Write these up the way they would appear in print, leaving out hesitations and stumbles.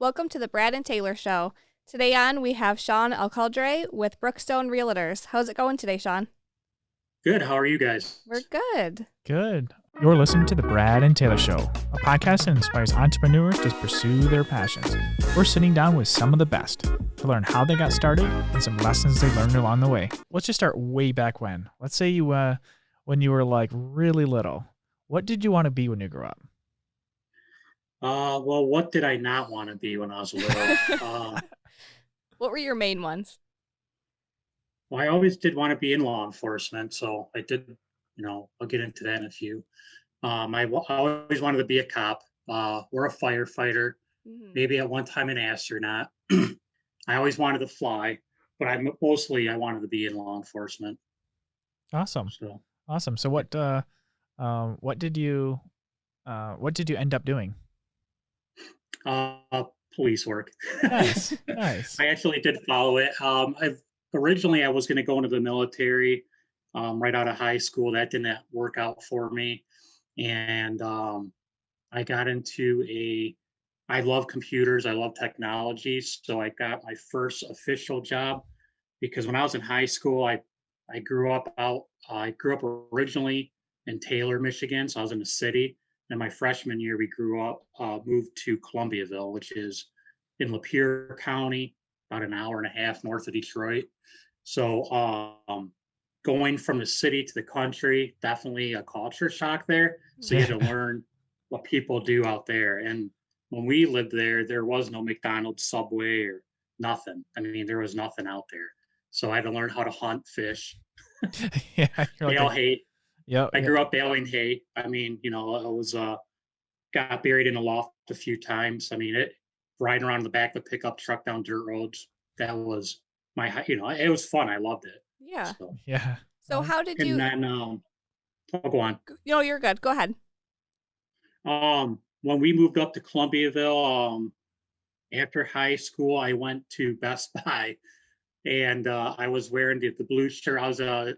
Welcome to the Brad and Taylor Show. Today on, we have Shaun Alcodray with Brookstone Realtors. How's it going today, Shaun? Good. How are you guys? We're good. Good. You're listening to the Brad and Taylor Show, a podcast that inspires entrepreneurs to pursue their passions. We're sitting down with some of the best to learn how they got started and some lessons they learned along the way. Let's just start way back when. Let's say you, when you were like really little. What did you want to be when you grew up? Well, what did I not want to be when I was little? What were your main ones? Well, I always did want to be in law enforcement, so I did. I'll get into that in a few. I always wanted to be a cop or a firefighter. Maybe at one time an astronaut. I always wanted to fly, but I wanted to be in law enforcement. Awesome. Awesome. So what did you end up doing? Police work. Nice. Nice. I actually did follow it. Originally I was going to go into the military right out of high school. That didn't work out for me. And I got into I love computers. I love technology. So I got my first official job because when I was in high school, I grew up originally in Taylor, Michigan. So I was in the city. And my freshman year, we moved to Columbiaville, which is in Lapeer County, about an hour and a half north of Detroit. So going from the city to the country, definitely a culture shock there. So you had to learn what people do out there. And when we lived there, there was no McDonald's, Subway, or nothing. I mean, there was nothing out there. So I had to learn how to hunt, fish, bale hay. Yeah, I grew up baling hay. I mean, I was got buried in a loft a few times. I mean, riding around the back of the pickup truck down dirt roads. That was it was fun. I loved it. Yeah. Yeah. So how did you? And then, I'll go on. No, you're good. Go ahead. When we moved up to Columbiaville, after high school, I went to Best Buy. And I was wearing the blue shirt. I was they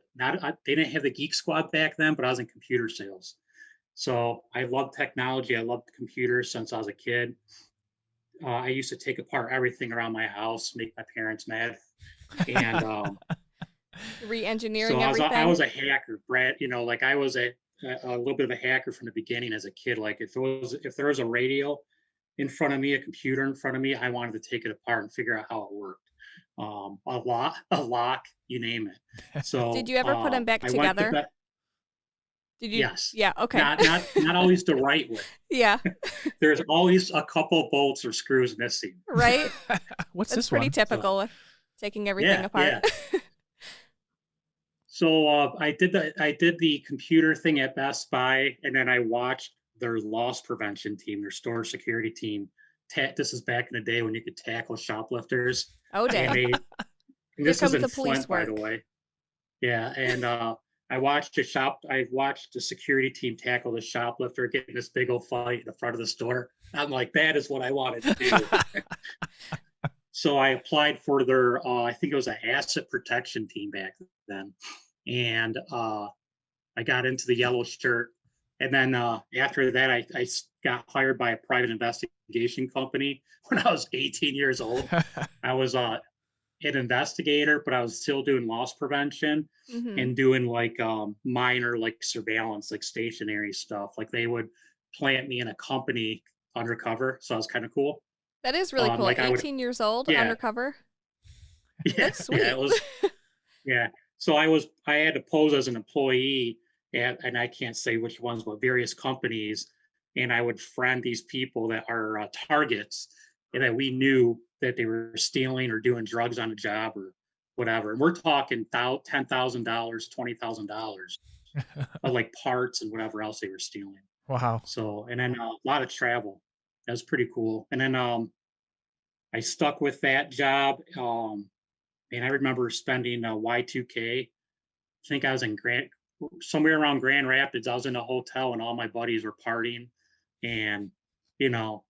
didn't have the Geek Squad back then, but I was in computer sales. So I loved technology. I loved computers since I was a kid. I used to take apart everything around my house, make my parents mad. And re-engineering so everything. I was a hacker, Brad. I was a little bit of a hacker from the beginning as a kid. Like if there was a radio in front of me, a computer in front of me, I wanted to take it apart and figure out how it worked. A lock, you name it. So did you ever put them back together? Did you? Yes. Yeah. Okay. Not always the right way. Yeah. There's always a couple bolts or screws missing. Right. What's That's this pretty one? typical with taking everything apart. Yeah. So I did the computer thing at Best Buy, and then I watched their loss prevention team, their store security team. This is back in the day when you could tackle shoplifters. Oh, dang. And this is in Flint, by the way. Yeah, and I watched the security team tackle the shoplifter, get in this big old fight in the front of the store. I'm like, that is what I wanted to do. So I applied for their, I think it was an asset protection team back then. And I got into the yellow shirt. And then after that, I got hired by a private investigation company when I was 18 years old. I was an investigator, but I was still doing loss prevention and doing minor surveillance, stationary stuff. Like they would plant me in a company undercover. So that was kind of cool. That is really cool. 18 years old, undercover. Yeah, that's sweet. Yeah, it was. Yeah. So I had to pose as an employee and I can't say which ones, but various companies. And I would friend these people that are targets and that we knew that they were stealing or doing drugs on a job or whatever. And we're talking $10,000, $20,000 of parts and whatever else they were stealing. Wow. So, and then a lot of travel. That was pretty cool. And then I stuck with that job. And I remember spending Y2K. I think I was in somewhere around Grand Rapids. I was in a hotel and all my buddies were partying and,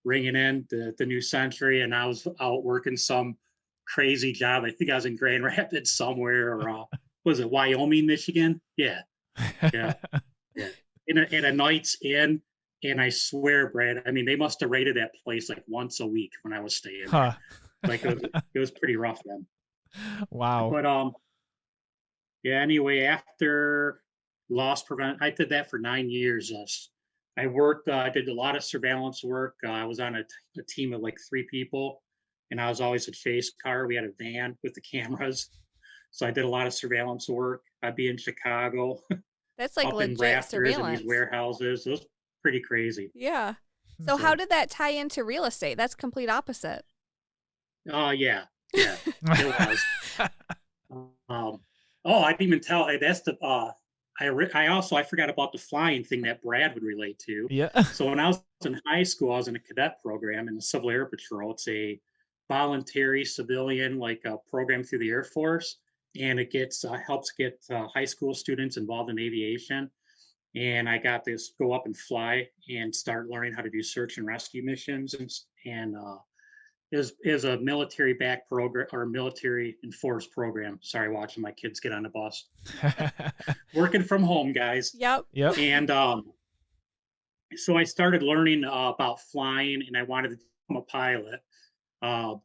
ringing in the new century. And I was out working some crazy job. I think I was in Grand Rapids somewhere or was it Wyoming, Michigan? Yeah. Yeah. Yeah. In a Night's Inn And I swear, Brad, I mean, they must have raided that place like once a week when I was staying there. Huh. Like it was pretty rough then. Wow. But yeah, anyway, after loss prevent, I did that for 9 years. I worked, I did a lot of surveillance work. I was on a team of like 3 people, and I was always a chase car. We had a van with the cameras. So I did a lot of surveillance work. I'd be in Chicago, That's like up in legit rafters in these surveillance. warehouses. It was pretty crazy. Yeah. So how So, did that tie into real estate? That's complete opposite. yeah, yeah, it was. Um, oh, I didn't even tell. That's the. I forgot about the flying thing that Brad would relate to. Yeah. So when I was in high school, I was in a cadet program in the Civil Air Patrol. It's a voluntary civilian like a program through the Air Force, and it gets helps get high school students involved in aviation. And I got to go up and fly and start learning how to do search and rescue missions and is a military back program or military enforced program. Sorry, watching my kids get on the bus. Working from home, guys. Yep. Yep. And so I started learning about flying, and I wanted to become a pilot. Uh,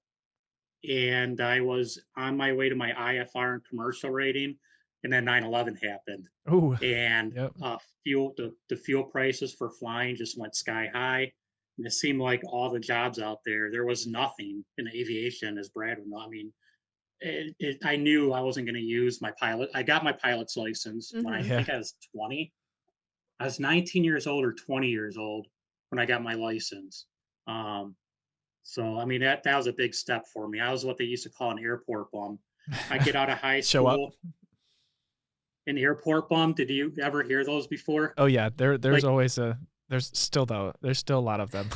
and I was on my way to my IFR and commercial rating, and then 9/11 happened, Ooh. and Yep. the fuel prices for flying just went sky high. And it seemed like all the jobs out there, there was nothing in aviation, as Brad would know. I mean, I knew I wasn't going to use my pilot. I got my pilot's license when I Mhm. Yeah. think I was 20. I was 19 years old or 20 years old when I got my license. Um, so I mean that was a big step for me. I was what they used to call an airport bum. I get out of high Show up. school, an airport bum. Did you ever hear those before? Oh yeah. There's Like, always there's still a lot of them.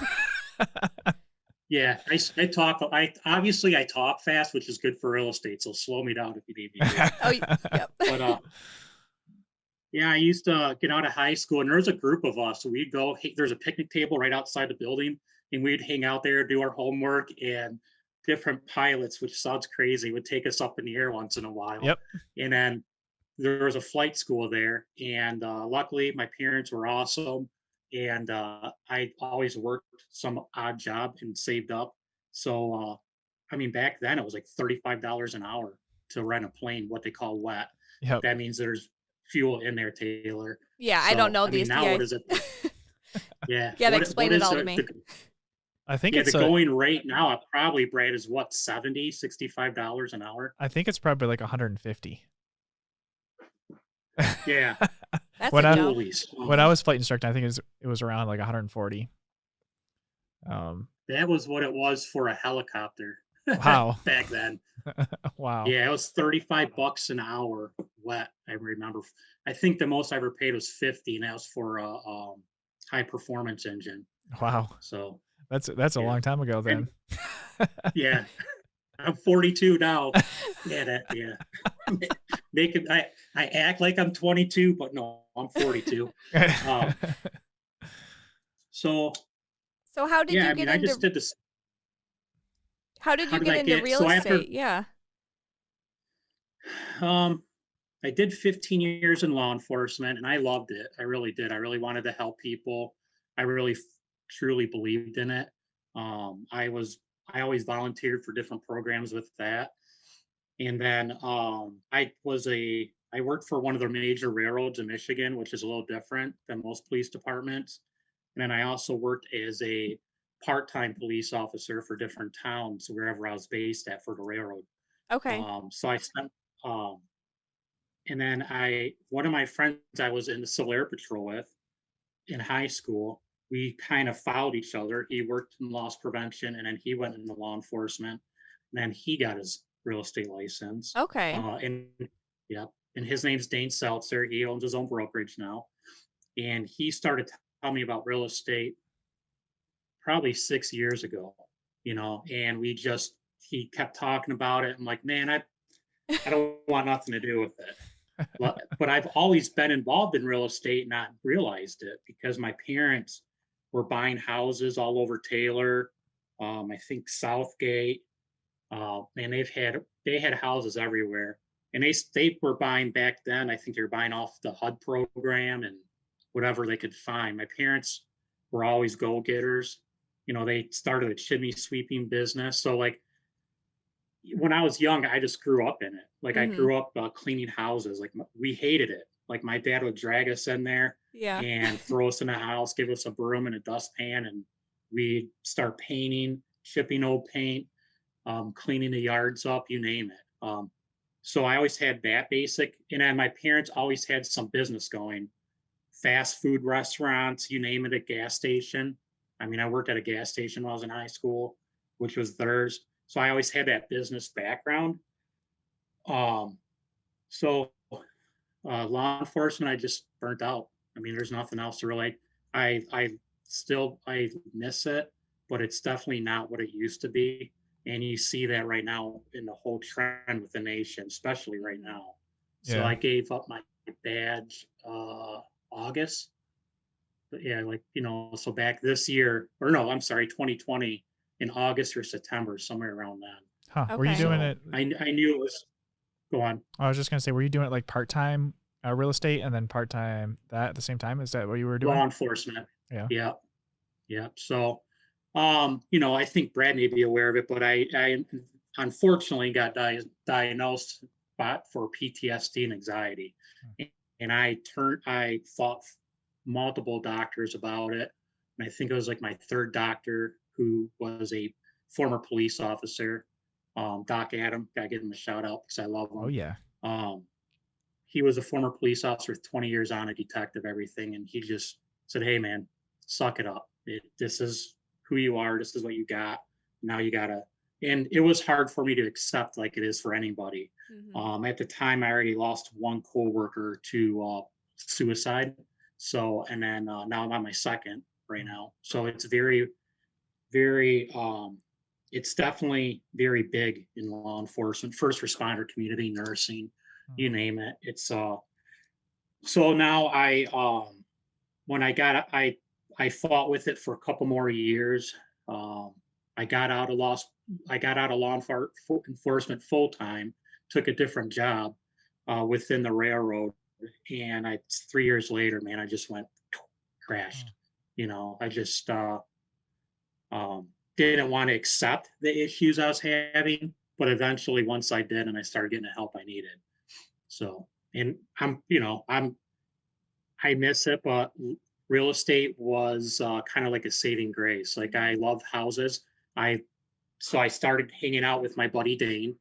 yeah, I talk. I obviously I talk fast, which is good for real estate. So slow me down if you need me to. Oh, yep. But yeah, I used to get out of high school, and there was a group of us. So we'd go. There's a picnic table right outside the building, and we'd hang out there, do our homework, and different pilots, which sounds crazy, would take us up in the air once in a while. Yep. And then there was a flight school there, and luckily my parents were awesome, and I always worked some odd job and saved up. So I mean, back then it was like $35 an hour to rent a plane, what they call wet. Yep. That means there's fuel in there, Taylor. Yeah, I don't So know I mean, these. now Yeah. what is it? Yeah, You gotta what explain what it is all to me. I think yeah, it's the going rate now probably, Brad, is what, 70, $65 an hour? I think it's probably like 150. Yeah. That's When a I- jump. Holy When I smokes. was flight instructor, I think it was around like 140. That was what it was for a helicopter Wow. back then. Wow. Yeah, it was $35 an hour wet. I remember. I think the most I ever paid was 50, and that was for a high performance engine. Wow. So That's a Yeah. long time ago then. yeah, I'm 42 now. Yeah. I act like I'm 22, but no, I'm 42. So So how did yeah, you I get mean, I just into did this. how did How you did get I into get? real So after estate? Yeah. I did 15 years in law enforcement, and I loved it. I really did. I really wanted to help people. I really truly believed in it. I always volunteered for different programs with that. And then I worked for one of the major railroads in Michigan, which is a little different than most police departments. And then I also worked as a part-time police officer for different towns wherever I was based at for the railroad. Okay. So I spent and then one of my friends I was in the Civil Air Patrol with in high school, we kind of followed each other. He worked in loss prevention, and then he went into law enforcement. And then he got his real estate license. Okay. And yeah, and his name's Dane Seltzer. He owns his own brokerage now, and he started telling me about real estate probably 6 years ago. And he kept talking about it. I'm like, man, I don't want nothing to do with it. But I've always been involved in real estate, not realized it, because my parents were buying houses all over Taylor, I think Southgate, and they had houses everywhere, and they were buying back then. I think they were buying off the HUD program and whatever they could find. My parents were always go-getters. They started a chimney sweeping business. So like when I was young, I just grew up in it. Like I Mhm. grew up cleaning houses. Like we hated it. Like my dad would drag us in there Yeah. and throw us in the house, give us a broom and a dustpan, and we'd start painting, chipping old paint, cleaning the yards up, you name it. So I always had that basic, and then my parents always had some business going, fast food restaurants, you name it, a gas station. I mean, I worked at a gas station when I was in high school, which was theirs. So I always had that business background. Um, so law enforcement, I just burnt out. I mean, there's nothing else to really. I miss it, but it's definitely not what it used to be. And you see that right now in the whole trend with the nation, especially right Mhm. now. So Yeah. I gave up my badge August. But yeah, like so back this year, or no, I'm sorry, 2020 in August or September, somewhere around then. Huh. Were you Okay. doing So it? I knew it was. Go on. I was just gonna say, were you doing it like part-time real estate and then part-time that at the same time? Is that what you were doing? Law enforcement. Yeah. Yeah. Yeah. So, I think Brad may be aware of it, but I unfortunately got diagnosed for PTSD and anxiety. Hmm. And I fought multiple doctors about it. And I think it was like my third doctor who was a former police officer, Doc Adam. Gotta give him a shout out because I love Oh him. yeah. Um, he was a former police officer with 20 years on a detective, everything. And he just said, "Hey, man, suck it up. This is who you are. This is what you got. Now you got to." And it was hard for me to accept, like it is for anybody. Mhm. At the time, I already lost one coworker to suicide. So, and then now I'm on my second right Hmm. now. So it's very, very, it's definitely very big in law enforcement, first responder community, nursing, Hmm. you name it. It's so now when I fought with it for a couple more years. Um, I got out of law I got out of enforcement full time, took a different job within the railroad, and 3 years later, man, I just went Hmm. crashed. I just didn't want to accept the issues I was having, but eventually, once I did, and I started getting the help I needed. So, and I miss it, but real estate was kind of like a saving grace. Like I Mhm. love houses. I So I started hanging out with my buddy Dane,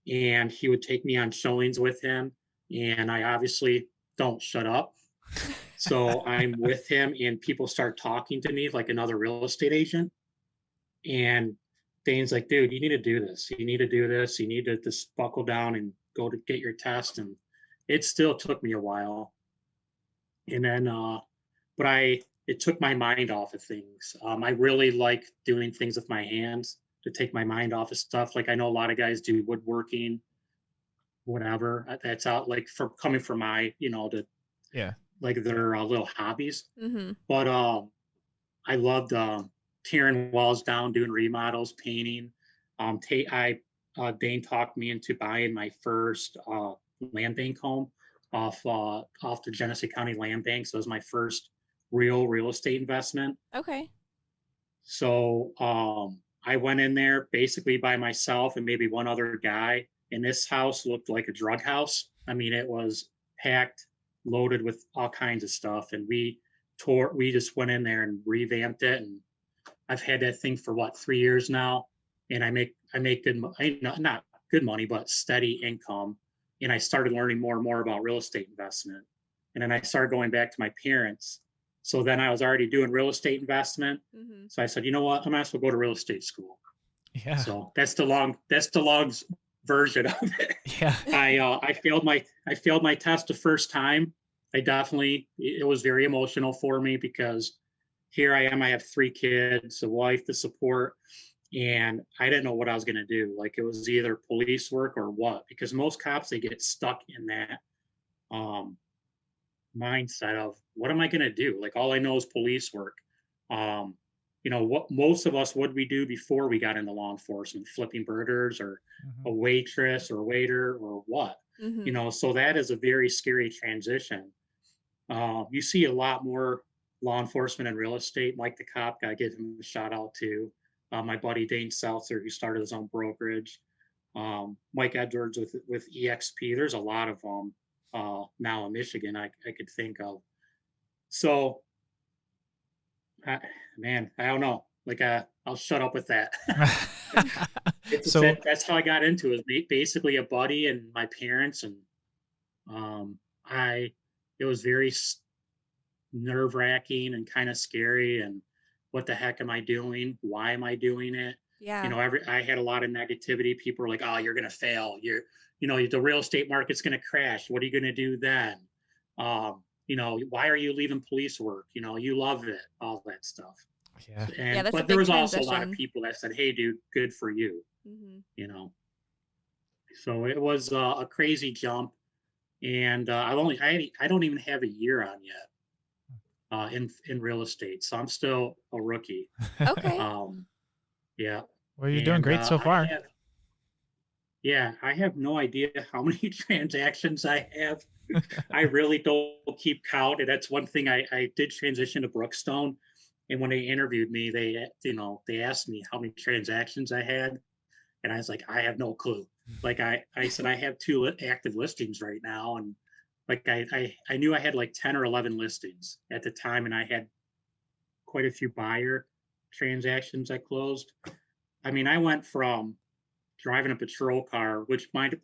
and he would take me on showings with him. And I obviously don't shut up. So I'm with him, and people start talking to me like another real estate agent. And Dane's like, "Dude, you need to do this. You need to do this. You need to just buckle down and go to get your test." And it still took me a while. And then but it took my mind off of things. I really like doing things with my hands to take my mind off of stuff. Like I know a lot of guys do woodworking, whatever. That's out like from coming from my, the Yeah. like their little hobbies. Mhm. But I loved tearing walls down, doing remodels, painting. Dane talked me into buying my first land bank home off the Genesee County Land Bank. So it was my first real estate investment. Okay. So I went in there basically by myself and maybe one other guy. And this house looked like a drug house. I mean, it was packed, loaded with all kinds of stuff. And we just went in there and revamped it. And I've had that thing for what, 3 years now. And I make good, not good money, but steady income. And I started learning more and more about real estate investment. And then I started going back to my parents. So then I was already doing real estate investment. Mhm. So I said, you know what? I might as well go to real estate school. Yeah. So that's the long version of it. Yeah. I failed my test the first time. It was very emotional for me because here I am. I have 3 kids, a wife to support, and I didn't know what I was going to do. Like it was either police work or what, because most cops they get stuck in that um, mindset of what am I going to do? Like all I know is police work. Um, what most of us would we do before we got into law enforcement, flipping burgers or Hmm. a waitress or waiter or what? Mhm. So that is a very scary transition. You see a lot more. law enforcement and real estate. Mike the Cop, gotta give him a shout out too. My buddy Dane Seltzer, who started his own brokerage. Mike Edwards with EXP. There's a lot of them now in Michigan I could think of. So, I, man, I don't know. Like, I'll shut up with that. So That's how I got into it. Basically, a buddy and my parents, and I. It was very nerve wracking and kind of scary. And what the heck am I doing? Why am I doing it? Yeah. I had a lot of negativity. People were like, "Oh, you're gonna fail. The real estate market's gonna crash. What are you gonna do then? Why are you leaving police work? You love it, all that stuff." yeah. Yeah, that's a But there big was also a lot of transition. people that said, "Hey, dude, good for you." Hmm. You know, so it was a crazy jump, and I don't even have a year on yet in real estate, so I'm still a rookie. Okay. Yeah, Well, you're doing and great so far. I have no idea how many transactions I have. I really don't keep count, and that's one thing. I did transition to Brookstone, and when they interviewed me, they asked me how many transactions I had, and I was like, I have no clue. Like I said, I have 2 active listings right now, and like I knew I had like 10 or 11 listings at the time, and I had quite a few buyer transactions I closed. I mean, I went from driving a patrol car, which mind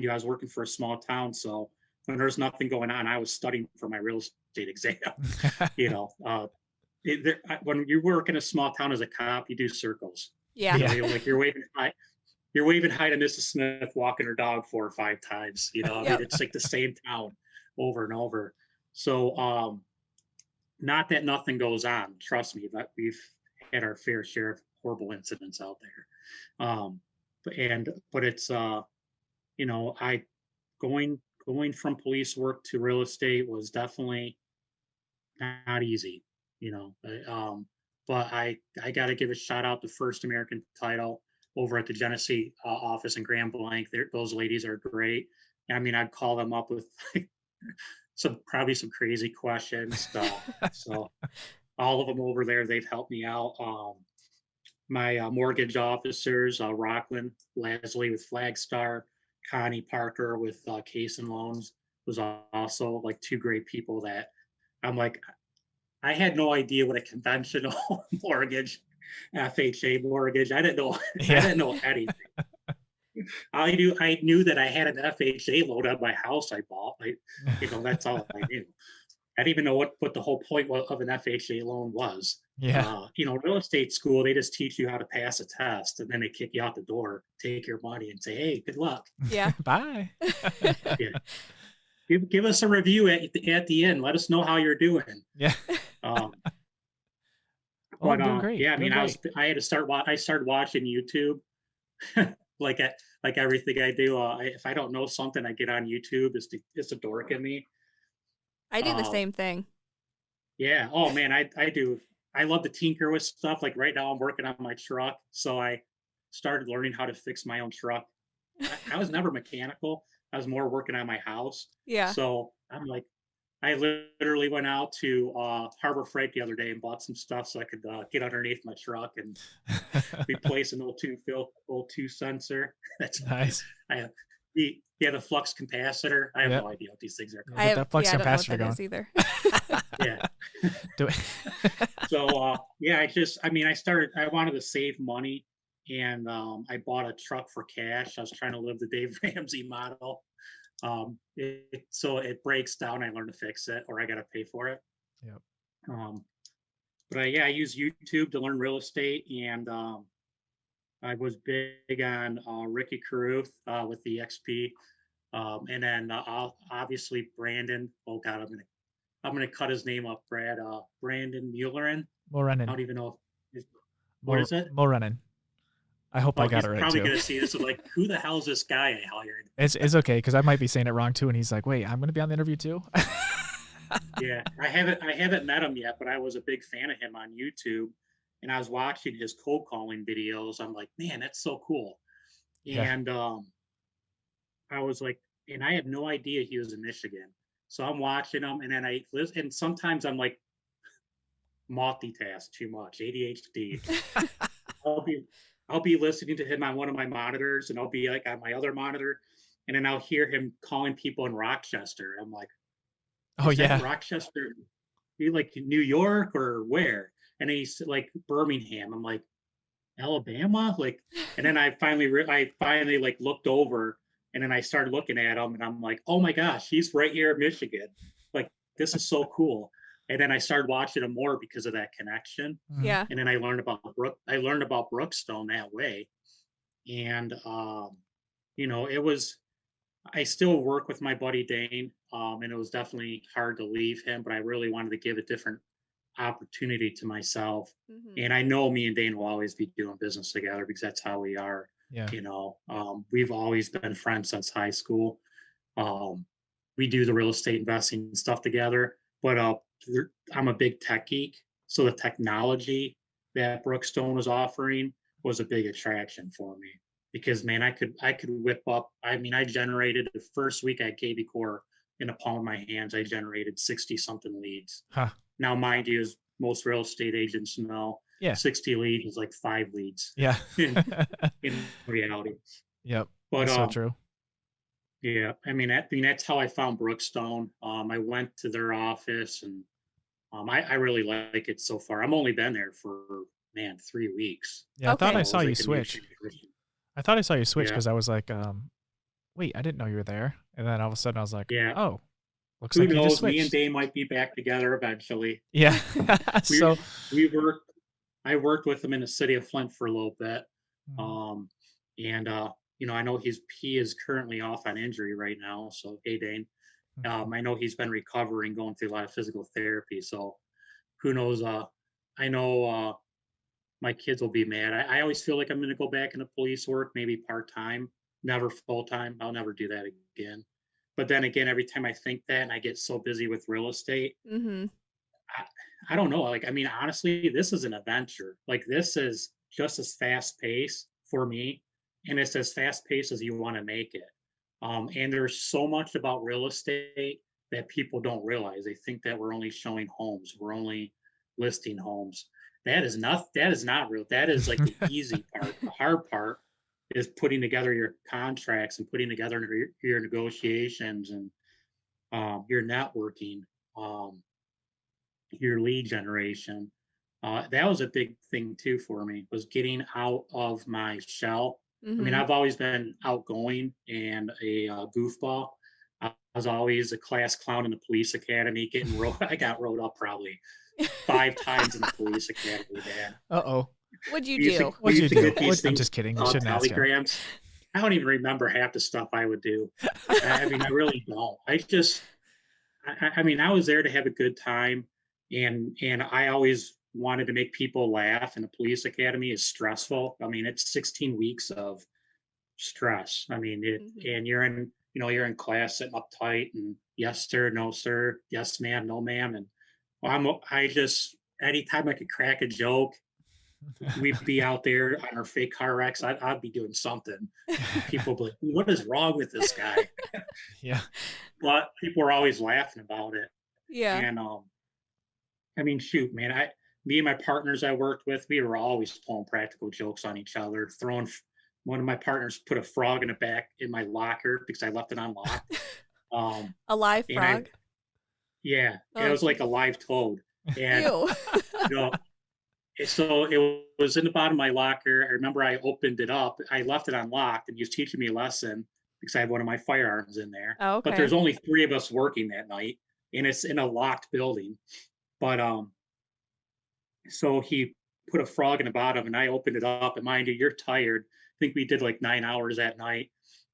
you, I was working for a small town, so when there's nothing going on, I was studying for my real estate exam. you know, when you work in a small town as a cop, you do circles. Yeah. Yeah. You're waving hi to Mrs. Smith walking her dog 4 or 5 times. I mean, Yep. it's like the same town over and over. So, not that nothing goes on. Trust me, that we've had our fair share of horrible incidents out there. But it's I going from police work to real estate was definitely not easy. You know, but I got to give a shout out to First American Title over at the Genesee office in Grand Blanc. Those ladies are great. I mean, I'd call them up with probably some crazy questions. So all of them over there, they've helped me out. My mortgage officers, Rockland Lasley with Flagstar, Connie Parker with Case and Loans, was also like 2 great people that I'm like, I had no idea what a conventional mortgage, FHA mortgage. I didn't know. Yeah. I didn't know anything. I knew that I had an FHA loan on my house I bought. That's all I knew. I didn't even know what the whole point of an FHA loan was. Yeah. Real estate school, they just teach you how to pass a test, and then they kick you out the door, take your money, and say, "Hey, good luck." Yeah. Bye. Yeah. Give us a review at the end. Let us know how you're doing. Yeah. Um, Oh, I'm doing great. Yeah, I Doing mean, great. I had to start. I started watching YouTube, like everything I do. If I don't know something, I get on YouTube. It's a dork in me. I do the Um, same thing. Yeah. Oh man, I do. I love to tinker with stuff. Like right now, I'm working on my truck, so I started learning how to fix my own truck. I was never mechanical. I was more working on my house. Yeah. So I'm like, I literally went out to Harbor Freight the other day and bought some stuff so I could get underneath my truck and replace an O2 sensor. That's Nice. the flux capacitor. I have Yep. no idea what these things are called. Get that flux I don't know what capacitor that is going. either. Yeah. Do it. So I wanted to save money, and I bought a truck for cash. I was trying to live the Dave Ramsey model. So it breaks down, I learn to fix it, or I got to pay for it. Yep. But I use YouTube to learn real estate, and I was big on Ricky Caruth with the XP, and then obviously Brandon. Oh God, I'm gonna cut his name up, Brandon Muellerin. I Morenin. don't even know what is it? Morenin. I hope I got He's it right probably too. gonna see this. Like, who the hell is this guy I hired? It's okay because I might be saying it wrong too, and he's like, "Wait, I'm gonna be on the interview too." Yeah, I haven't met him yet, but I was a big fan of him on YouTube, and I was watching his cold calling videos. I'm like, man, that's so cool. Yeah. And I was like, and I had no idea he was in Michigan. So I'm watching him, and then and sometimes I'm like, multitask too much, ADHD. I'll be I'll be listening to him on one of my monitors, and I'll be like on my other monitor, and then I'll hear him calling people in Rochester. I'm like, Oh is that yeah. Rochester? You like New York or where? And he's like Birmingham. I'm like, Alabama? Like, and then I finally like looked over, and then I started looking at him, and I'm like, oh my gosh, he's right here in Michigan. Like, this is so cool. And then I started watching him more because of that connection. Mhm. Yeah. And then I learned about Brookstone that way. And it was I still work with my buddy Dane, and it was definitely hard to leave him, but I really wanted to give a different opportunity to myself. Mm-hmm. And I know me and Dane will always be doing business together because that's how we are. Yeah. We've always been friends since high school. Um, we do the real estate investing stuff together, but I'm a big tech geek. So the technology that Brookstone was offering was a big attraction for me because man, I could whip up. I mean, I generated the first week at KB Core in the palm of my hands. I generated 60 something leads. Huh. Now, mind you, as most real estate agents know, Yeah. 60 leads is like 5 leads Yeah. in reality. Yep. But That's so true. yeah, I mean, that's how I found Brookstone. I went to their office, and I really like it so far. I'm only been there for 3 weeks. Yeah, I thought Okay. I It saw was you like a new switch. transition. I thought I saw you switch Yeah, because I was like, wait, I didn't know you were there. And then all of a sudden I was like, yeah. oh, looks Who like you just knows? Me and switched. Dane might be back together eventually. Yeah. We So, we worked. I worked with him in the city of Flint for a little bit. mhm, Um, and I know he is currently off on injury right now. So hey, Dane. mhm. I know he's been recovering, going through a lot of physical therapy. So who knows? I know my kids will be mad. I always feel like I'm going to go back into police work, maybe part time, never full time. I'll never do that again. But then again, every time I think that, and I get so busy with real estate, Mm-hmm. I don't know. Like, I mean, honestly, this is an adventure. Like, this is just as fast paced for me, and it's as fast paced as you want to make it. And there's so much about real estate that people don't realize. They think that we're only showing homes, we're only listing homes. That is not real. That is like the easy part. The hard part is putting together your contracts and putting together your negotiations and your networking. Um, your lead generation. That was a big thing too for me, was getting out of my shell. I mean, Mm-hmm. I've always been outgoing and a goofball. I was always a class clown in the police academy. I got rolled up probably 5 times in the police academy, Dad. Uh-oh. What'd you We used to do? we What'd you used to do? get these I'm things just kidding. You called shouldn't ask him. telegrams. I don't even remember half the stuff I would do. I mean, I really don't. I mean, I was there to have a good time, and I always wanted to make people laugh. And the police academy is stressful. I mean, it's 16 weeks of stress. I mean, Mm-hmm. and you're in class sitting uptight and yes sir, no sir, yes ma'am, no ma'am, and I just anytime I could crack a joke, we'd be out there on our fake car wrecks. I'd be doing something. People be like, "What is wrong with this guy?" Yeah. But people were always laughing about it. Yeah. And I mean, shoot, man, me and my partners I worked with, we were always pulling practical jokes on each other. One of my partners put a frog in the back in my locker because I left it unlocked. Um, A live and I, frog? yeah, it Oh, was like geez. a live toad. And Ew. you know, so it was in the bottom of my locker. I remember I opened it up. I left it unlocked, and he was teaching me a lesson because I had one of my firearms in there. Oh, But okay. there's only 3 of us working that night, and it's in a locked building. But so he put a frog in the bottom, and I opened it up. And mind you, you're tired. I think we did like 9 hours that night,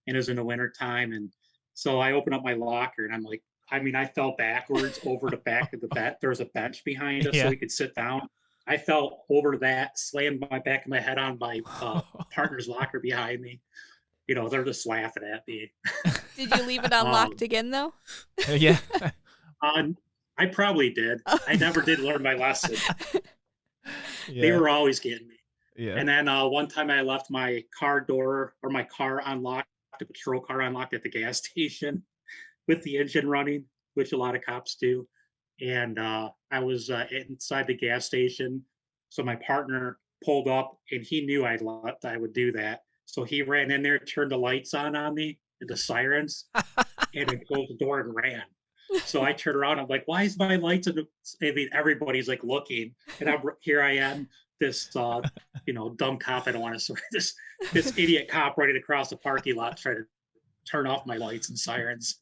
and it was in the winter time. And so I opened up my locker, and I'm like, I mean, I fell backwards over the back of the bed. There was a bench behind us so Yeah. we could sit down. I fell over that, slammed my back of my head on my partner's locker behind me. They're just laughing at me. Did you leave it unlocked Um, again, though? Yeah. I probably did. I never did learn my lesson. They Yeah. were always getting me. Yeah. And then one time I left my car door or my car unlocked, the patrol car unlocked at the gas station with the engine running, which a lot of cops do. and I was inside the gas station. So my partner pulled up, and he knew I would do that. So he ran in there, turned the lights on me, the sirens, and then closed the door and ran. So I turned around. I'm like, "Why is my lights?" I mean, everybody's like looking, and here I am, this dumb cop. I don't want to swear. This idiot cop running across the parking lot trying to turn off my lights and sirens.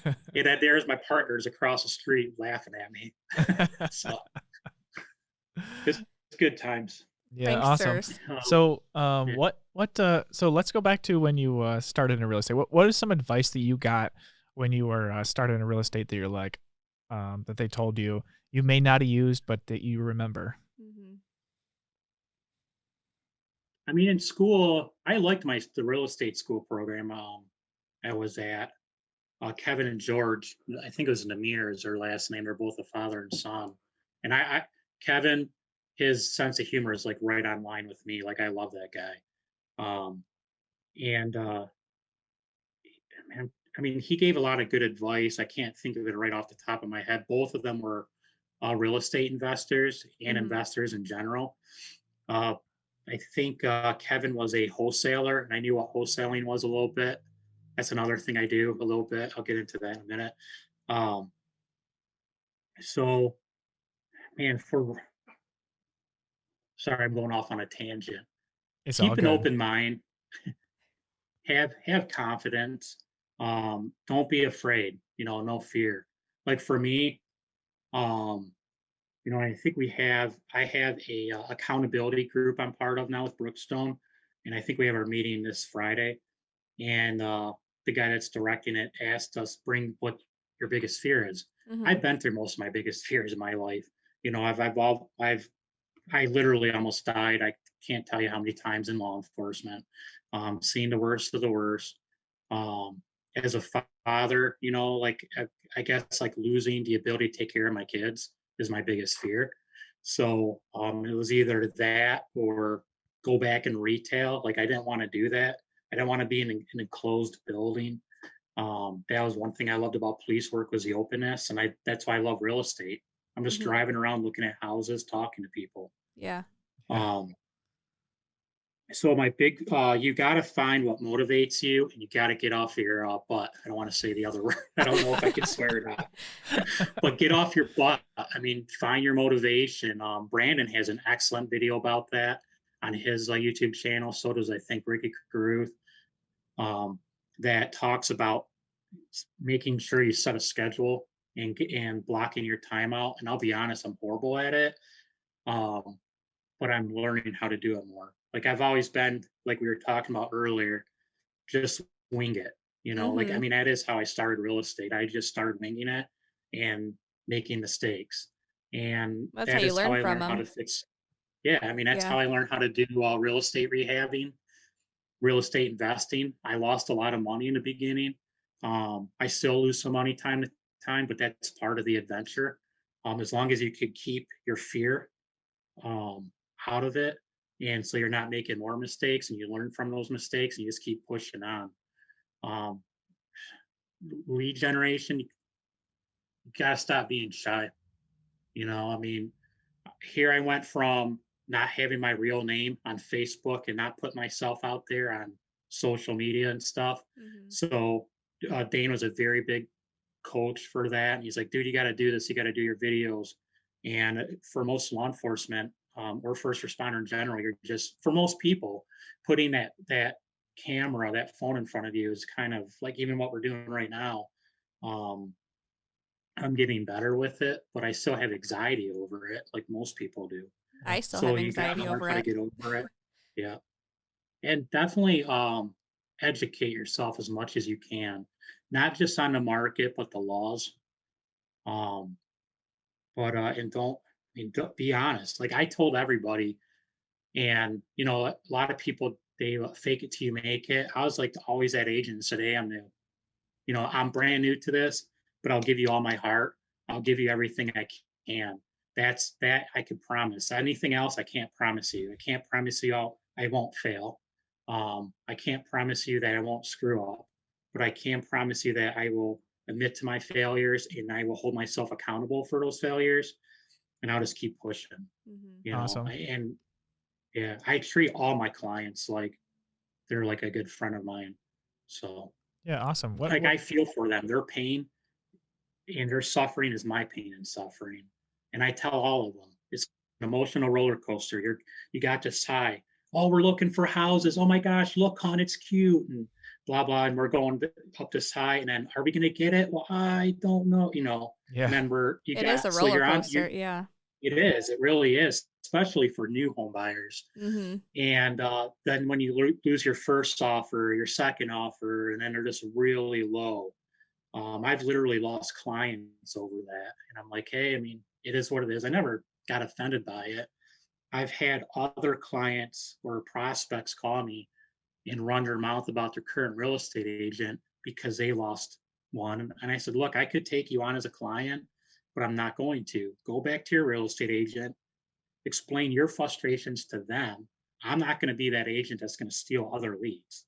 And then there's my partners across the street laughing at me. So it's good times. Yeah, awesome. Pranksters. So, Yeah. so let's go back to when you started in real estate. What is some advice that you got when you were starting in real estate that you're like, that they told you you may not have used, but that you remember? Mm-hmm. I mean, in school, I liked the real estate school program I was at. Kevin and George, I think it was Namir is their last name. They're both a father and son. And Kevin, his sense of humor is like right on line with me. Like I love that guy. Um, and man, I mean, he gave a lot of good advice. I can't think of it right off the top of my head. Both of them were real estate investors and Mm-hmm. investors in general. Uh, I think Kevin was a wholesaler, and I knew what wholesaling was a little bit. That's another thing I do a little bit. I'll get into that in a minute. Um, so, man, sorry, I'm going off on a tangent. It's all Keep an good. open mind. Have confidence. Don't be afraid. No fear. Like for me, um, I think I have a accountability group I'm part of now with Brookstone, and I think we have our meeting this Friday. And the guy that's directing it asked us, bring what your biggest fear is. Mm-hmm. I've been through most of my biggest fears in my life. I literally almost died. I can't tell you how many times in law enforcement, seeing the worst of the worst. Um, as a father, like I guess like losing the ability to take care of my kids is my biggest fear. So it was either that or go back in retail. Like I didn't want to do that. I didn't want to be in an enclosed building. That was one thing I loved about police work was the openness, and that's why I love real estate. I'm just Mm-hmm. driving around looking at houses, talking to people. Yeah. Yeah. So my big, you got to find what motivates you, and you got to get off your butt. I don't want to say the other word. I don't know if I can swear or not, but get off your butt. I mean, find your motivation. Brandon has an excellent video about that on his YouTube channel. So does I think Ricky Caruth. That talks about making sure you set a schedule and blocking your time out. And I'll be honest, I'm horrible at it. But I'm learning how to do it more. Like I've always been, like we were talking about earlier, just wing it. Like I Mm-hmm. mean, that is how I started real estate. I just started winging it and making mistakes, and That's how that you is how learn I from learned how them. to fix. Yeah, I mean, that's Yeah. how I learned how to do real estate rehabbing, real estate investing. I lost a lot of money in the beginning. I still lose some money time to time, but that's part of the adventure. As long as you could keep your fear um, out of it. And so you're not making more mistakes and you learn from those mistakes and you just keep pushing on. Um, Lead generation, you got to stop being shy. I mean, here I went from not having my real name on Facebook and not putting myself out there on social media and stuff. Mm-hmm. So Dane was a very big coach for that. And he's like, dude, you got to do this. You got to do your videos. And for most law enforcement or first responder in general, you're just for most people putting that camera, that phone in front of you is kind of like even what we're doing right now. Um, I'm getting better with it, but I still have anxiety over it, like most people do. I still So have you got to anxiety learn over how to it. get over it. Yeah, and definitely educate yourself as much as you can, not just on the market but the laws. Um, but and don't be honest. Like I told everybody, and a lot of people they fake it till you make it. I was like always that agent and said, "Hey, I'm new. I'm brand new to this, but I'll give you all my heart. I'll give you everything I can. That I can promise. Anything else, I can't promise you. I can't promise you I won't fail. I can't promise you that I won't screw up, but I can promise you that I will admit to my failures, and I will hold myself accountable for those failures, and I'll just keep pushing. Hmm. Awesome. And yeah, I treat all my clients like they're like a good friend of mine. So Yeah, awesome. like I feel for them. Their pain and their suffering is my pain and suffering. And I tell all of them, it's an emotional roller coaster. You got this high. Oh, we're looking for houses. Oh my gosh, look, hon, it's cute, and blah blah. And we're going up this high, and then are we gonna get it? Well, I don't know, Yeah. And then It is a so roller you're on. coaster. Yeah. It is. It really is, especially for new home buyers. Hmm. And then when you lose your first offer, your second offer, and then they're just really low. I've literally lost clients over that. And I'm like, hey, I mean, it is what it is. I never got offended by it. I've had other clients or prospects call me and run their mouth about their current real estate agent because they lost one. And I said, look, I could take you on as a client, but I'm not going to. Go back to your real estate agent, explain your frustrations to them. I'm not going to be that agent that's going to steal other leads,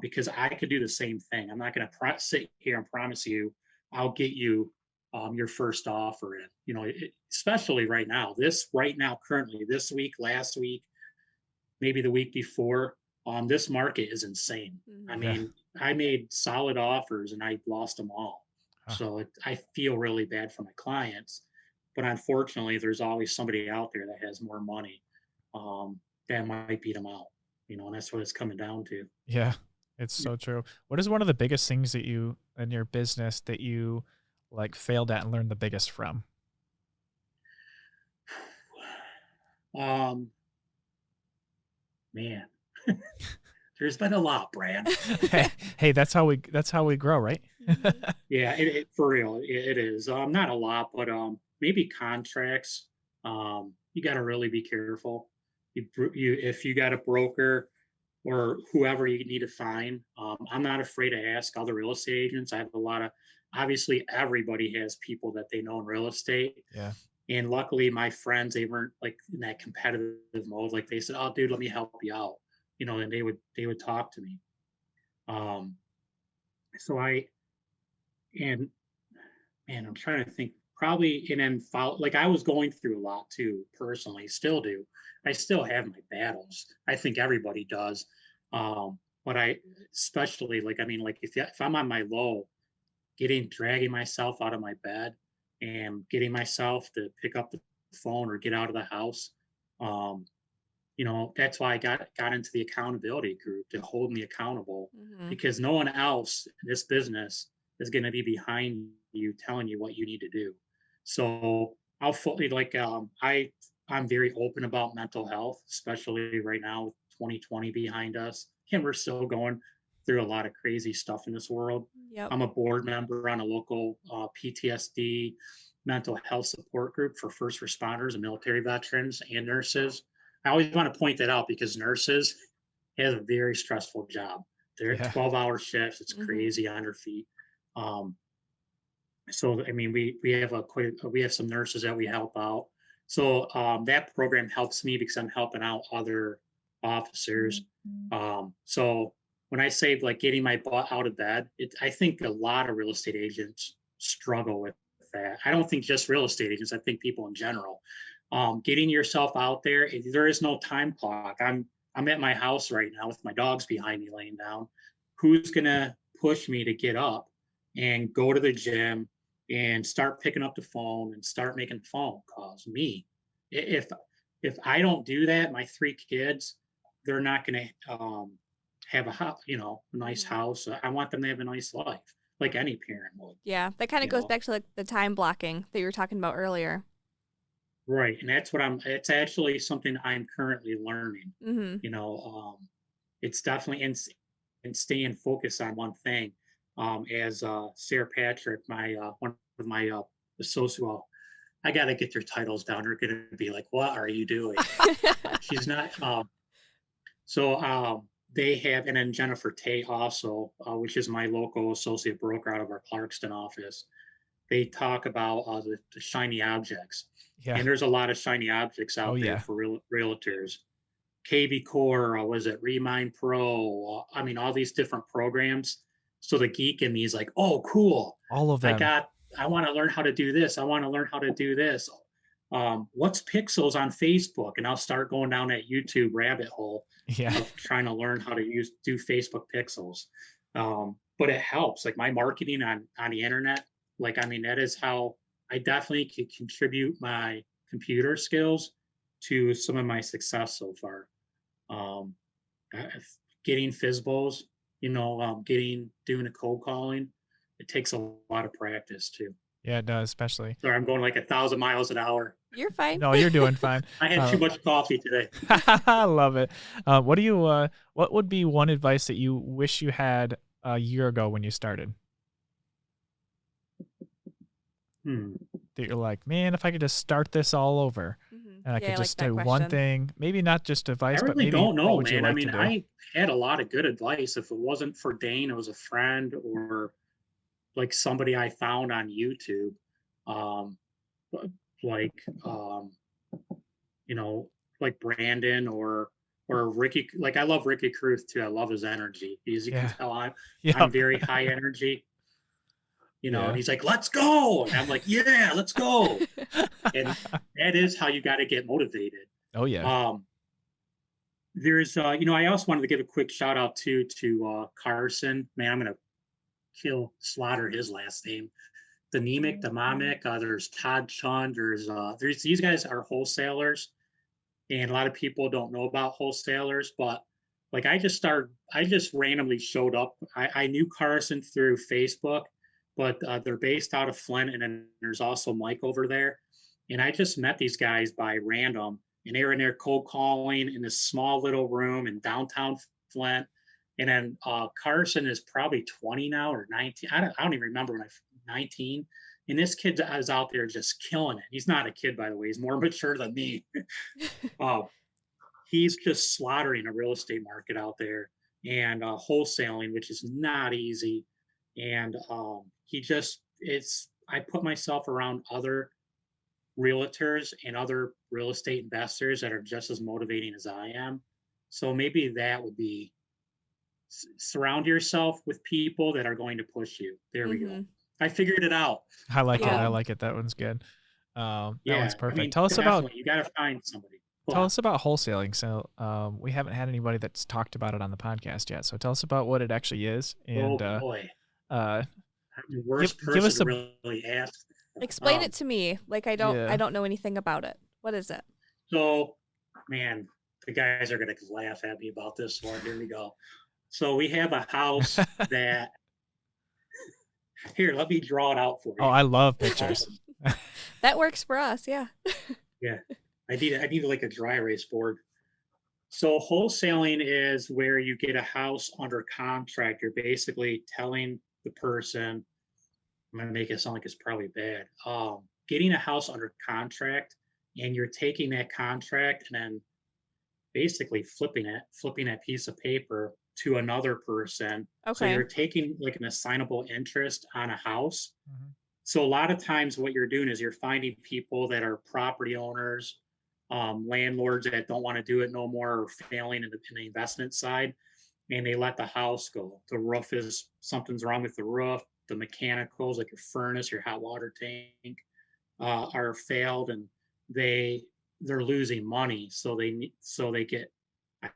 because I could do the same thing. I'm not going to sit here and promise you I'll get you your first offer in. Especially right now, currently, this week, last week, maybe the week before. This market is insane. I Hmm. Yeah. mean, I made solid offers and I lost them all. Huh. So I feel really bad for my clients, but unfortunately, there's always somebody out there that has more money, that might beat them out. And that's what it's coming down to. Yeah. It's so true. What is one of the biggest things that you in your business that you like failed at and learned the biggest from? Um, Man, there's been a lot, Brad. Hey, hey, that's how we grow, right? Hmm. Yeah, for real, it is. Not a lot, but maybe contracts. You got to really be careful. If you got a broker or whoever you need to find, I'm not afraid to ask other real estate agents. I have a lot of, obviously, everybody has people that they know in real estate. Yeah. And luckily, my friends, they weren't like in that competitive mode. Like they said, "Oh, dude, let me help you out," and they would talk to me. Um, so I and Man, I'm trying to think. Probably, and then follow. Like I was going through a lot too, personally. Still do. I still have my battles. I think everybody does. But I, especially like, I mean, like if I'm on my low, dragging myself out of my bed and getting myself to pick up the phone or get out of the house. Um, that's why I got into the accountability group to hold me accountable, Hmm. because no one else in this business is going to be behind you telling you what you need to do. So I'll fully like I'm very open about mental health, especially right now with 2020 behind us, and we're still going through a lot of crazy stuff in this world. Yep. I'm a board member on a local PTSD mental health support group for first responders and military veterans and nurses. I always want to point that out because nurses have a very stressful job. They're at Yeah. 12-hour shifts. It's Hmm. crazy on their feet. Um, so I mean, we have some nurses that we help out. So that program helps me because I'm helping out other officers. So when I say like getting my butt out of bed, I think a lot of real estate agents struggle with that. I don't think just real estate agents. I think people in general. Getting yourself out there. There is no time clock. I'm at my house right now with my dogs behind me laying down. Who's gonna push me to get up and go to the gym and start picking up the phone and start making phone calls? Me. If I don't do that, my three kids, they're not going to have a nice Hmm. house. I want them to have a nice life, like any parent would. Yeah. That kind of You goes know, back to like the time blocking that you were talking about earlier. right? And that's what I'm. It's actually something I'm currently learning. Hmm. You know, it's definitely and staying focused on one thing. As Sarah Patrick, my one of my associates, well, I got to get their titles down. They're going to be like, "What are you doing?" She's not. So they have, and then Jennifer Tate also, which is my local associate broker out of our Clarkston office. They talk about the shiny objects, Yeah. and there's a lot of shiny objects Oh out there yeah. for realtors. KB Core, was it Remind Pro? I mean, all these different programs. So the geek in me is like, oh, cool. All of them. I want to learn how to do this. I want to learn how to do this. What's pixels on Facebook? And I'll start going down that YouTube rabbit hole Yeah. of trying to learn how to do Facebook pixels. But it helps. Like my marketing on the internet, like, I mean, that is how I definitely can contribute my computer skills to some of my success so far. Um, Getting FISBOs, doing a cold calling, it takes a lot of practice too. Yeah, it does, especially. Sorry, I'm going like 1,000 miles an hour. You're fine. No, you're doing fine. I had too much coffee today. I love it. What would be one advice that you wish you had a year ago when you started? That you're like, man, if I could just start this all over and I could just do one thing, maybe not just advice, but maybe don't know, man. Like I mean, I had a lot of good advice. If it wasn't for Dane, it was a friend or like somebody I found on YouTube. Like Brandon or Ricky. Like I love Ricky Kruth too. I love his energy. Because you can tell I'm very high energy. And he's like, let's go. And I'm like, yeah, let's go. And that is how you got to get motivated. Oh yeah. There's, I also wanted to give a quick shout out to Carson. Man, I'm going to slaughter his last name. The Mamic. There's Todd Chun. There's these guys are wholesalers. And a lot of people don't know about wholesalers, but like I just randomly showed up. I knew Carson through Facebook, but they're based out of Flint. And then there's also Mike over there. And I just met these guys by random, and they were in there cold calling in this small little room in downtown Flint. And then Carson is probably 20 now or 19. I don't even remember when 19. And this kid is out there just killing it. He's not a kid, by the way. He's more mature than me. He's just slaughtering the real estate market out there and wholesaling, which is not easy. And I put myself around other realtors and other real estate investors that are just as motivating as I am. So maybe that would be surround yourself with people that are going to push you. There we go. I figured it out. I like it. I like it. That one's good. That one's perfect. I mean, tell us about. You got to find somebody. Tell us about wholesaling. So we haven't had anybody that's talked about it on the podcast yet. So tell us about what it actually is. And, oh boy. I'm the worst person to really ask. Explain it to me. Like I don't know anything about it. What is it? So, man, the guys are going to laugh at me about this one. Here we go. So we have a house that. Here, let me draw it out for you. Oh, I love pictures. That works for us. Yeah. Yeah. I need like a dry erase board. So wholesaling is where you get a house under contract. You're basically telling the person, I'm going to make it sound like it's probably bad. Getting a house under contract, and you're taking that contract and then basically flipping that piece of paper to another person. Okay. So you're taking like an assignable interest on a house. Mm-hmm. So a lot of times what you're doing is you're finding people that are property owners, landlords that don't want to do it no more or failing in the investment side, and they let the house go. The roof something's wrong with the roof. The mechanicals, like your furnace, your hot water tank, are failed, and they're losing money. So they get,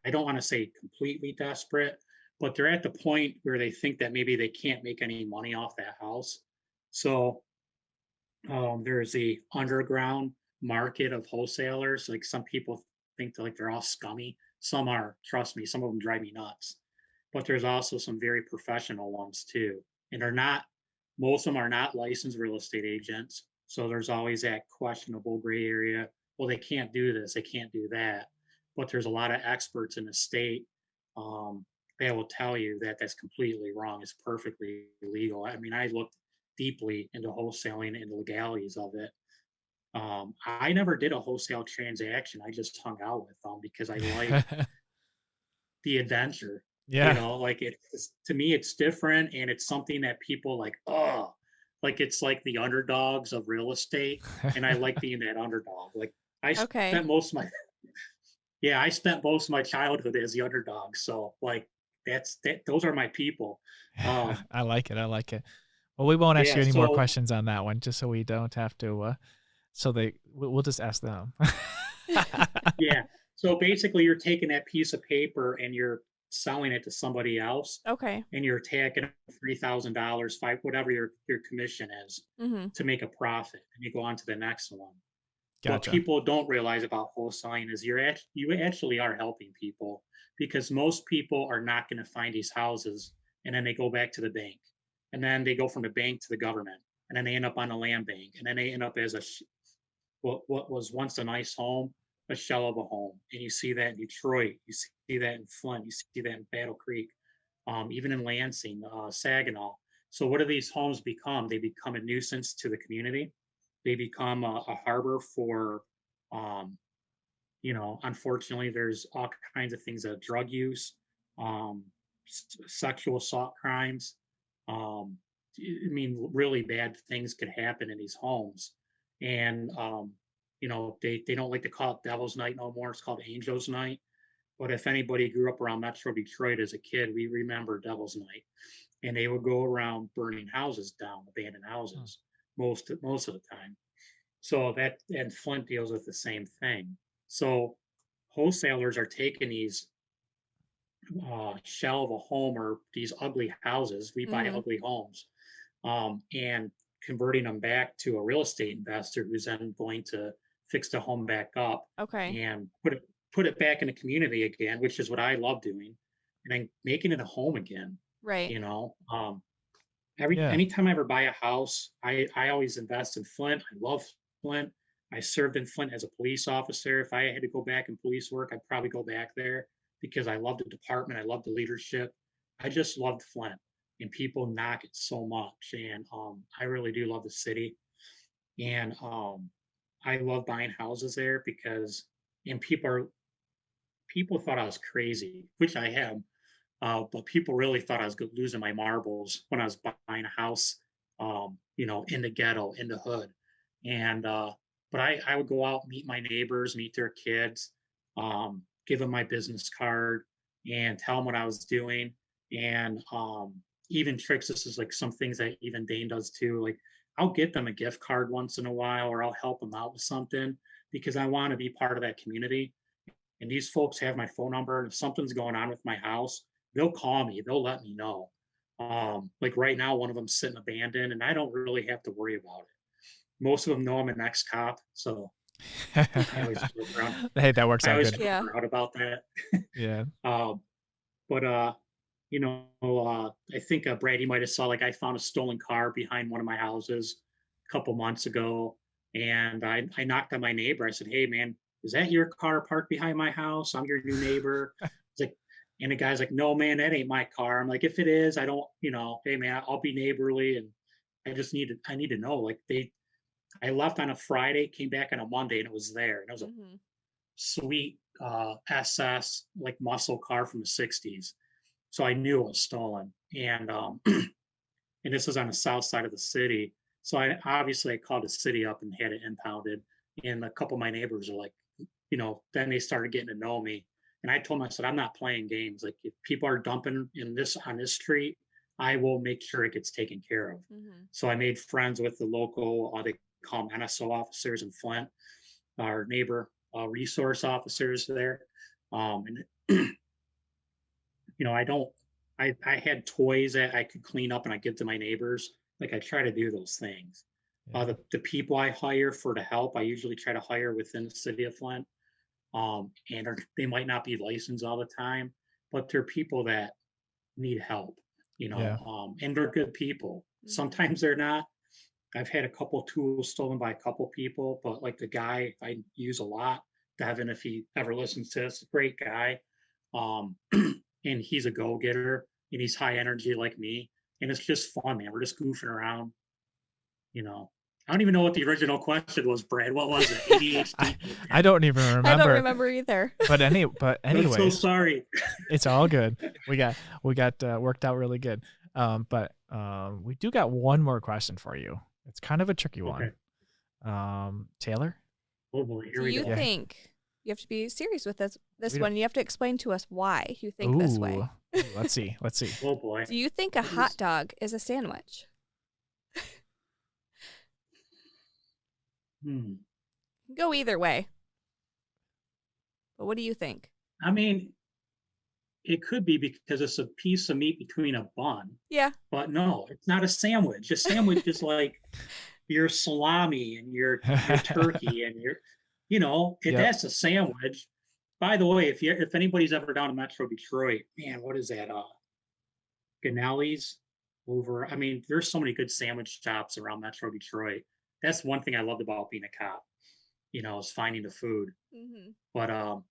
I don't want to say completely desperate, but they're at the point where they think that maybe they can't make any money off that house. So there's the underground market of wholesalers. Like some people think they're all scummy. Some are, trust me, some of them drive me nuts. But there's also some very professional ones too. And most of them are not licensed real estate agents. So there's always that questionable gray area. Well, they can't do this, they can't do that. But there's a lot of experts in the state that will tell you that that's completely wrong. It's perfectly legal. I mean, I looked deeply into wholesaling and the legalities of it. I never did a wholesale transaction. I just hung out with them because I like the adventure. Yeah. Like to me, it's different. And it's something that people like, it's like the underdogs of real estate. And I like being that underdog. Like I spent most of my childhood as the underdog. So like those are my people. I like it. I like it. Well, we won't ask Yeah, you any more so questions on that one, just so we don't have to. We'll just ask them. yeah. So basically, you're taking that piece of paper and you're selling it to somebody else, Okay. and you're taking $3,000, whatever your commission is, Mm-hmm. to make a profit, and you go on to the next one. What Gotcha. people don't realize about wholesaling is you actually are helping people, because most people are not going to find these houses, and then they go back to the bank, and then they go from the bank to the government, and then they end up on the land bank, and then they end up as what was once a nice home, a shell of a home. And you see that in Detroit, you see that in Flint, you see that in Battle Creek, even in Lansing, Saginaw. So what do these homes become? They become a nuisance to the community. They become a harbor for, um, unfortunately, there's all kinds of things of drug use, um, sexual assault crimes. Um, I mean, really bad things could happen in these homes. And, they don't like to call it Devil's Night no more. It's called Angel's Night. But if anybody grew up around Metro Detroit as a kid, we remember Devil's Night. And they would go around burning houses down, abandoned houses, most of the time. So that, and Flint deals with the same thing. So wholesalers are taking these shell of a home, or these ugly houses. We buy Mm-hmm. ugly homes, and converting them back to a real estate investor who's then going to fix the home back up Okay. and put it back in the community again, which is what I love doing, and then making it a home again. Right. You know, Yeah. anytime I ever buy a house, I always invest in Flint. I love Flint. I served in Flint as a police officer. If I had to go back in police work, I'd probably go back there, because I love the department. I love the leadership. I just loved Flint, and people knock it so much. And I really do love the city. And I love buying houses there, because, and people thought I was crazy, which I am. But people really thought I was losing my marbles when I was buying a house, in the ghetto, in the hood. And, but I would go out, meet my neighbors, meet their kids, give them my business card, and tell them what I was doing. And even tricks, this is like some things that even Dane does too. Like, I'll get them a gift card once in a while, or I'll help them out with something, because I want to be part of that community. And these folks have my phone number. And if something's going on with my house, they'll call me, they'll let me know. Like right now, one of them's sitting abandoned, and I don't really have to worry about it. Most of them know I'm an ex-cop, so I always joke around. Hey, that works I out always good. joke Yeah. around about that. Yeah. But I think Brady might have saw, like, I found a stolen car behind one of my houses a couple months ago, and I knocked on my neighbor. I said, "Hey, man, is that your car parked behind my house? I'm your new neighbor." It's like, and the guy's like, "No, man, that ain't my car." I'm like, "If it is, I don't, hey, man, I'll be neighborly, and I need to know." Like, I left on a Friday, came back on a Monday, and it was there, and it was a Mm-hmm. sweet SS, like, muscle car from the '60s. So I knew it was stolen, and and this was on the south side of the city. So I called the city up and had it impounded. And a couple of my neighbors are like, then they started getting to know me. And I told them, I said, I'm not playing games. Like, if people are dumping on this street, I will make sure it gets taken care of. Mm-hmm. So I made friends with the local, they call them NSO officers in Flint, our neighbor resource officers there. And I don't, I had toys that I could clean up and I give to my neighbors. Like, I try to do those things. Yeah. The people I hire for the help, I usually try to hire within the city of Flint. And they might not be licensed all the time, but they're people that need help, Yeah. and they're good people. Mm-hmm. Sometimes they're not. I've had a couple tools stolen by a couple people, but like the guy I use a lot, Devin, if he ever listens to this, great guy. Um, and he's a go-getter, and he's high energy like me. And it's just fun, man. We're just goofing around, I don't even know what the original question was, Brad. What was it? ADHD? I don't even remember. I don't remember either. But I'm so anyways, sorry. it's all good. We got worked out really good. But we do got one more question for you. It's kind of a tricky one. Okay. Taylor? Oh boy, here Do we you go. think You have to be serious with this We don't- one. You have to explain to us why you think this way. Ooh, let's see. Oh boy. Do you think a hot dog is a sandwich? Go either way. But what do you think? I mean, it could be because it's a piece of meat between a bun, Yeah. but no, it's not a sandwich. A sandwich is like your salami and your turkey and your, Yep. that's a sandwich. By the way, if anybody's ever down to Metro Detroit, man, what is that? Ganelli's over. I mean, there's so many good sandwich shops around Metro Detroit. That's one thing I loved about being a cop, is finding the food. Mm-hmm. But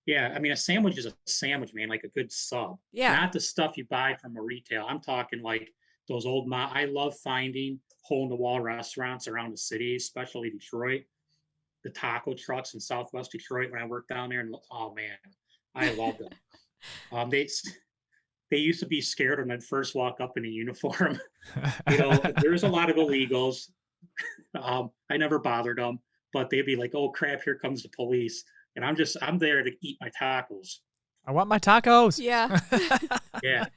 yeah, I mean, a sandwich is a sandwich, man, like a good sub. Yeah. Not the stuff you buy from a retail. I'm talking like those old I love finding hole in the wall restaurants around the city, especially Detroit. The taco trucks in Southwest Detroit when I worked down there, and oh man, I loved them. They used to be scared when I'd first walk up in a uniform. There's a lot of illegals. I never bothered them, but they'd be like, "Oh crap, here comes the police," and I'm there to eat my tacos. I want my tacos. Yeah. Yeah.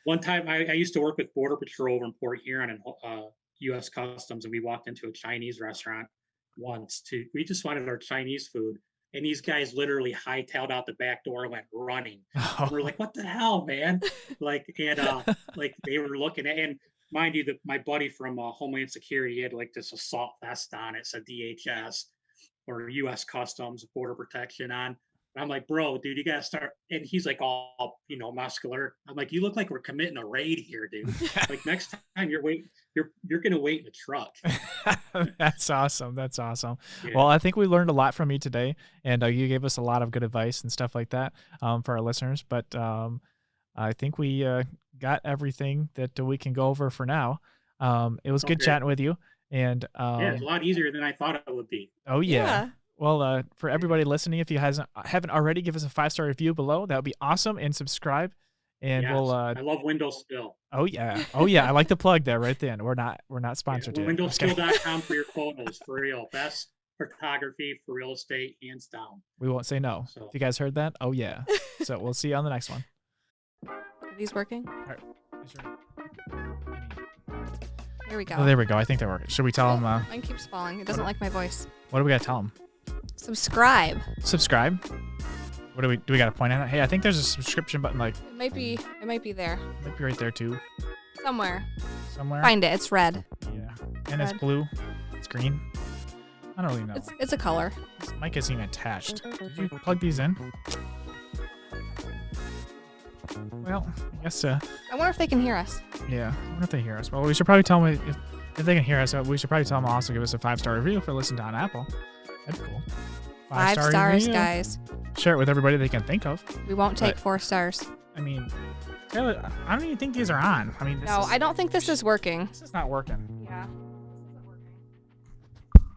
One time I used to work with Border Patrol over in Port Huron and U.S. Customs, and we walked into a Chinese restaurant once we just wanted our Chinese food. And these guys literally hightailed out the back door and went running. Oh. We're like, what the hell, man? Like they were looking at, and mind you, that my buddy from Homeland Security had like this assault vest on. It said DHS or U.S. Customs, Border Protection on. And I'm like, bro, dude, you gotta start. And he's like, all muscular. I'm like, you look like we're committing a raid here, dude. Like next time you're gonna wait in the truck. That's awesome. That's awesome. Yeah. Well, I think we learned a lot from you today, and you gave us a lot of good advice and stuff like that for our listeners. But I think we got everything that we can go over for now. It was good chatting with you, and yeah, it's a lot easier than I thought it would be. Oh yeah. Well, for everybody listening, if you haven't already, give us a 5-star review below. That would be awesome, and subscribe. And yes, we'll. I love Windows Spill. Oh yeah. I like the plug there right then. We're not sponsored yet. Windowspill.com for your photos, for real. Best photography for real estate, hands down. We won't say no. So. If you guys heard that, oh yeah. So we'll see you on the next one. Are these working? All right. Here we go. Oh, there we go. I think they're working. Should we tell them? Mine keeps falling. It doesn't like my voice. What do we got to tell them? Subscribe. Subscribe. What do we got to point at? Hey, I think there's a subscription button. Like It might be there. might be right there too. Somewhere. Somewhere. Find it. It's red. Yeah. And it's Red. blue. It's green. I don't really know. It's a color. This mic isn't even attached. Did you plug these in? Well, I guess. I wonder if they can hear us. Yeah. I wonder if they hear us. Well, we should probably tell them if they can hear us. We should probably tell them also give us a 5-star review if they're listening on Apple. That'd be cool. 5 5-star stars, review. guys. Share it with everybody they can think of. We won't take But- 4 stars. I mean, Taylor, I don't even think these are on. I mean, No, I don't think this is working. This is not working. Yeah.